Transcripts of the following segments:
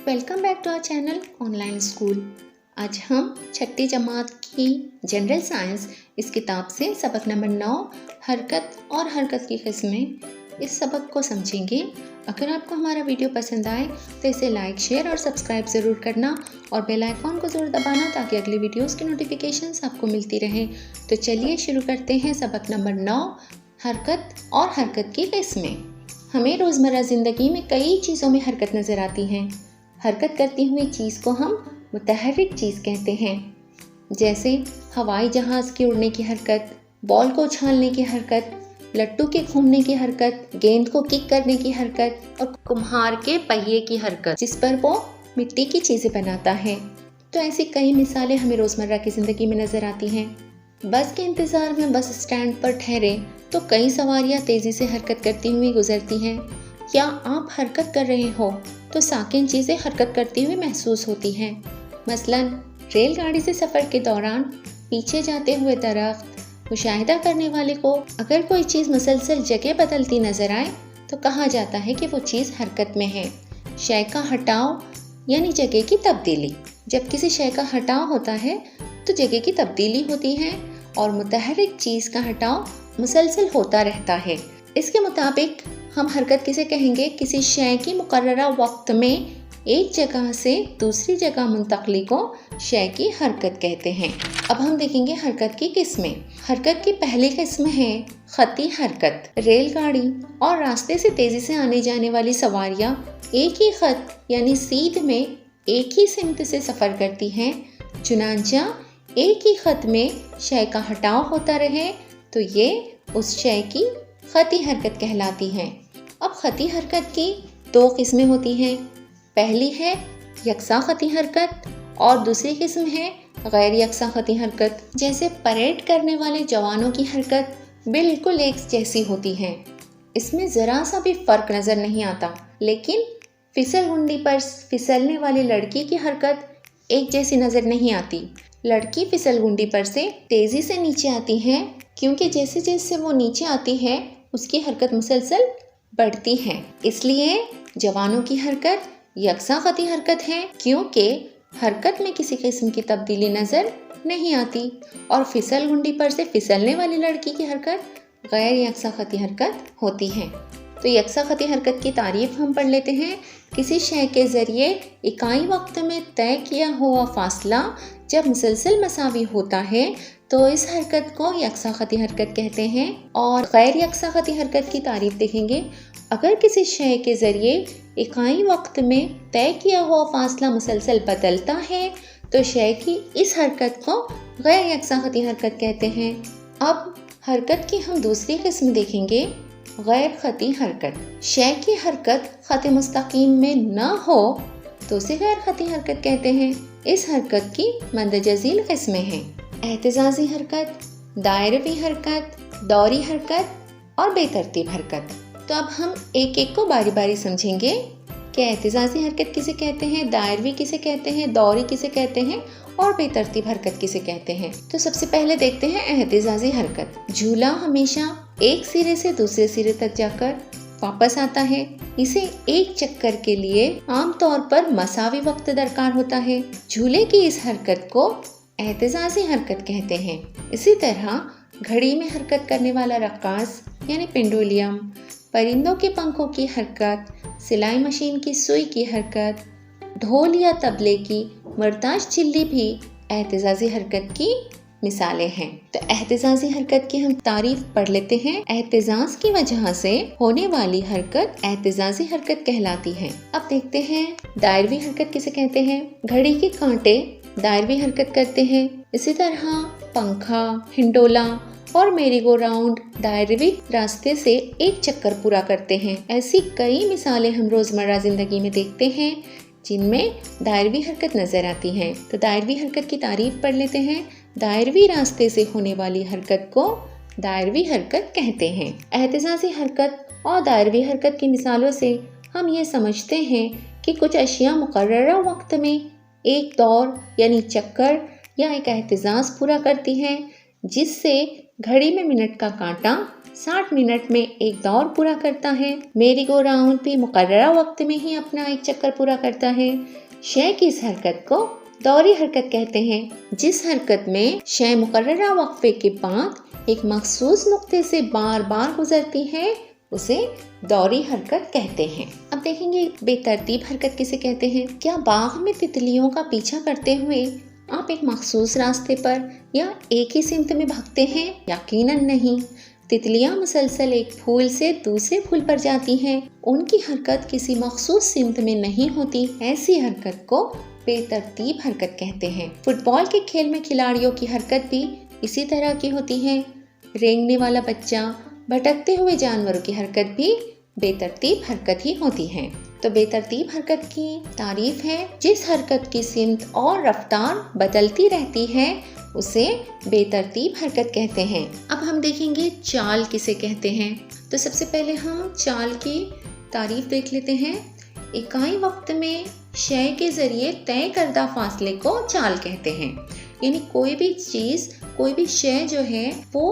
Welcome back to our channel online school. आज हम छठी जमात की जनरल साइंस इस किताब से सबक नंबर 9 हरकत और हरकत की किस्में इस सबक को समझेंगे। अगर आपको हमारा वीडियो पसंद आए तो इसे लाइक, शेयर और सब्सक्राइब ज़रूर करना और बेल आइकॉन को ज़रूर दबाना ताकि अगली वीडियोस की नोटिफिकेशंस आपको मिलती रहे। तो चलिए शुरू करते हैं सबक नंबर 9 हरकत और हरकत की किस्में। हमें रोज़मर्रा ज़िंदगी में कई चीज़ों में हरकत नज़र आती हैं। हरकत करती हुई चीज़ को हम मुतहर्रिक चीज़ कहते हैं, जैसे हवाई जहाज़ के उड़ने की हरकत, बॉल को उछालने की हरकत, लट्टू के घूमने की हरकत, गेंद को किक करने की हरकत और कुम्हार के पहिए की हरकत जिस पर वो मिट्टी की चीज़ें बनाता है। तो ऐसी कई मिसालें हमें रोज़मर्रा की ज़िंदगी में नज़र आती हैं। बस के इंतज़ार में बस स्टैंड पर ठहरे तो कई सवारियाँ तेज़ी से हरकत करती हुई गुजरती हैं, या आप हरकत कर रहे हो तो साकिन चीज़ें हरकत करती हुई महसूस होती हैं। मसलन रेलगाड़ी से सफ़र के दौरान पीछे जाते हुए दरख्त। मुशाहिदा करने वाले को अगर कोई चीज़ मुसलसल जगह बदलती नज़र आए तो कहा जाता है कि वो चीज़ हरकत में है। शय का हटाव यानी जगह की तब्दीली। जब किसी शय का हटाव होता है तो जगह की तब्दीली होती है और मुतहर्रिक चीज़ का हटाव मुसलसल होता रहता है। इसके मुताबिक हम हरकत किसे कहेंगे? किसी शय की मुकर्ररा वक्त में एक जगह से दूसरी जगह मुंतकली को शय की हरकत कहते हैं। अब हम देखेंगे हरकत की किस्में। हरकत की पहली किस्म है खती हरकत। रेलगाड़ी और रास्ते से तेज़ी से आने जाने वाली सवारियाँ एक ही खत यानी सीध में एक ही सिमत से सफ़र करती हैं, चुनांचा एक ही खत में शय का हटाव होता रहे तो ये उस शय की खती हरकत कहलाती है। अब खती हरकत की दो किस्में होती हैं। पहली है यकसा खती हरकत और दूसरी किस्म है गैर यकसा खती हरकत। जैसे परेड करने वाले जवानों की हरकत बिल्कुल एक जैसी होती है, इसमें ज़रा सा भी फ़र्क नज़र नहीं आता। लेकिन फिसलगुंडी पर फिसलने वाली लड़की की हरकत एक जैसी नज़र नहीं आती। लड़की फिसलगुंडी पर से तेज़ी से नीचे आती है, क्योंकि जैसे जैसे वो नीचे आती है उसकी हरकत मुसलसल बढ़ती है। इसलिए जवानों की हरकत यकसा खती हरकत है, क्योंकि हरकत में किसी किस्म की तब्दीली नज़र नहीं आती। और फिसलगुंडी पर से फिसलने वाली लड़की की हरकत गैर यकसा खती हरकत होती है। तो यकसा खती हरकत की तारीफ हम पढ़ लेते हैं। किसी शय के ज़रिए इकाई वक्त में तय किया हुआ फासला जब मुसलसल मसावी होता है तो इस हरकत को यकसा खती हरकत कहते हैं। और गैर यकसा खती हरकत की तारीफ देखेंगे। अगर किसी शय के ज़रिए इकाई वक्त में तय किया हुआ फासला मुसलसल बदलता है तो शय की इस हरकत को गैर यकसा खती हरकत कहते हैं। अब हरकत की हम दूसरी किस्म देखेंगे, गैर खती हरकत। शय की हरकत खत मुस्तकीम में न हो तो उसे गैर खती हरकत कहते हैं। इस हरकत की मंदजज़ील किस्में हैं एहतिजाज़ी हरकत, दायरवी हरकत, दौरी हरकत और बेतरतीब हरकत। तो अब हम एक एक को बारी बारी समझेंगे कि एहतिजाज़ी हरकत किसे कहते हैं, दायरवी किसे कहते हैं, दौरी किसे कहते हैं और बेतरतीब हरकत किसे कहते हैं। तो सबसे पहले देखते हैं एहतिजाज़ी हरकत। झूला हमेशा एक सिरे से दूसरे सिरे तक जाकर वापस आता है। इसे एक चक्कर के लिए आमतौर पर मसावी वक्त दरकार होता है। झूले की इस हरकत को एहतिजाज़ी हरकत कहते हैं। इसी तरह घड़ी में हरकत करने वाला रक्कास यानी पेंडुलियम, परिंदों के पंखों की हरकत, सिलाई मशीन की सुई की हरकत, ढोल या तबले की मरताज चिल्ली भी एहतिजाज़ी हरकत की मिसालें हैं। तो एहतिजाज़ी हरकत की हम तारीफ पढ़ लेते हैं। एहतिजाज़ की वजह से होने वाली हरकत एहतिजाज़ी हरकत कहलाती है। अब देखते हैं दायरवी हरकत किसे कहते हैं। घड़ी के कांटे दायरवी हरकत करते हैं। इसी तरह पंखा, हिंडोला और मेरी गो राउंड दायरवी रास्ते से एक चक्कर पूरा करते हैं। ऐसी कई मिसालें हम रोज़मर्रा ज़िंदगी में देखते हैं जिनमें दायरवी हरकत नज़र आती हैं। तो दायरवी हरकत की तारीफ पढ़ लेते हैं। दायरवी रास्ते से होने वाली हरकत को दायरवी हरकत कहते हैं। एहतिजाज़ी हरकत और दायरवी हरकत की मिसालों से हम ये समझते हैं कि कुछ अशिया मुकर्ररा वक्त में एक दौर यानी चक्कर या एक एहतिजाज़ पूरा करती हैं, जिससे घड़ी में मिनट का कांटा 60 मिनट में एक दौर पूरा करता है। मेरी गो राउंड भी मुकर्ररा वक्त में ही अपना एक चक्कर पूरा करता है। शय की इस हरकत को दौरी हरकत कहते हैं। जिस हरकत में शय मुकर्ररा वक्फे के बाद एक मखसूस नुक्ते से बार बार गुजरती है उसे दौरी हरकत कहते हैं। अब देखेंगे बेतरतीब हरकत किसे कहते हैं। क्या बाग में तितलियों का पीछा करते हुए आप एक मखसूस रास्ते पर या एक ही सिमत में भागते हैं? यकीनन नहीं। तितलियां मुसलसल एक फूल से दूसरे फूल पर जाती हैं। उनकी हरकत किसी मखसूस सिमत में नहीं होती। ऐसी हरकत को बेतरतीब हरकत कहते हैं। फुटबॉल के खेल में खिलाड़ियों की हरकत भी इसी तरह की होती है। रेंगने वाला बच्चा, भटकते हुए जानवरों की हरकत भी बेतरतीब हरकत ही होती है। तो बेतरतीब हरकत की तारीफ है जिस हरकत की सिमत और रफ्तार बदलती रहती है उसे बेतरतीब हरकत कहते हैं। अब हम देखेंगे चाल किसे कहते हैं। तो सबसे पहले हम चाल की तारीफ देख लेते हैं। इकाई वक्त में शय के जरिए तय करदा फासले को चाल कहते हैं। यानी कोई भी चीज, कोई भी शय जो है वो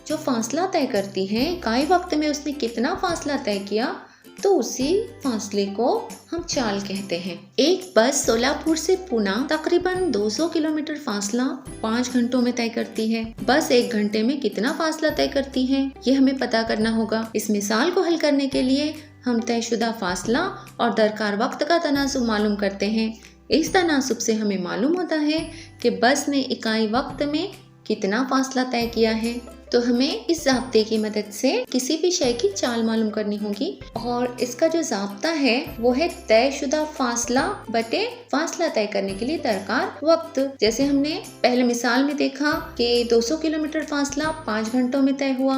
जो फासला तय करती है, इकाई वक्त में उसने कितना फासला तय किया तो उसी फासले को हम चाल कहते हैं। एक बस सोलापुर से पुणे तकरीबन 200 किलोमीटर फासला 5 घंटों में तय करती है। बस 1 घंटे में कितना फासला तय करती है ये हमें पता करना होगा। इस मिसाल को हल करने के लिए हम तयशुदा फासला और दरकार वक्त का तनासुब मालूम करते हैं। इस तनासुब से हमें मालूम होता है कि बस ने इकाई वक्त में कितना फासला तय किया है। तो हमें इस ज़ाब्ते की मदद से किसी भी शय की चाल मालूम करनी होगी और इसका जो ज़ाब्ता है वो है तयशुदा फासला बटे फासला तय करने के लिए दरकार वक्त। जैसे हमने पहले मिसाल में देखा कि 200 किलोमीटर फासला 5 घंटों में तय हुआ,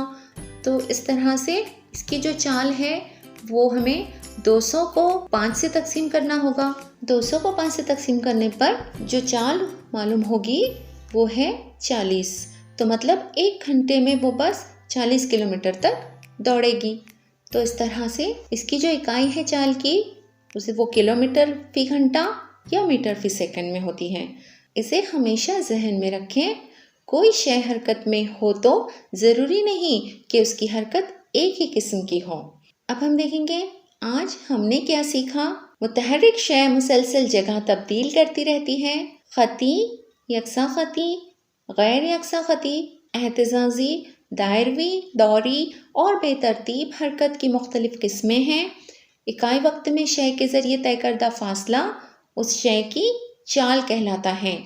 तो इस तरह से इसकी जो चाल है वो हमें 200 को 5 से तकसीम करना होगा। 200 को 5 से तकसीम करने पर जो चाल मालूम होगी वो है 40। तो मतलब 1 घंटे में वो बस 40 किलोमीटर तक दौड़ेगी। तो इस तरह से इसकी जो इकाई है चाल की उसे वो किलोमीटर फी घंटा या मीटर फी सेकंड में होती है। इसे हमेशा जहन में रखें। कोई शय हरकत में हो तो ज़रूरी नहीं कि उसकी हरकत एक ही किस्म की हो। अब हम देखेंगे आज हमने क्या सीखा। मुतहर्रिक शय मुसलसल जगह तब्दील करती रहती है। खती, यकसा खती, गैर यकसा खती, एहतिजाजी, दायरवी, दौरी और बेतरतीब हरकत की मुख्तलिफ किस्में हैं। इकाई वक्त में शय के ज़रिए तय करदा फासला उस शय की चाल कहलाता है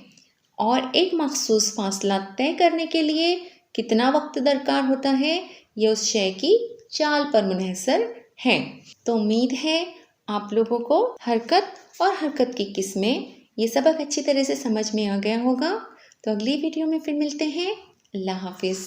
और एक मखसूस फासला तय करने के लिए कितना वक्त दरकार होता है ये उस शय की चाल पर मुनहसर है। तो उम्मीद है आप लोगों को हरकत और हरकत की किस्में ये सबक अच्छी तरह से समझ में आ गया होगा। तो अगली वीडियो में फिर मिलते हैं। अल्लाह हाफिज़।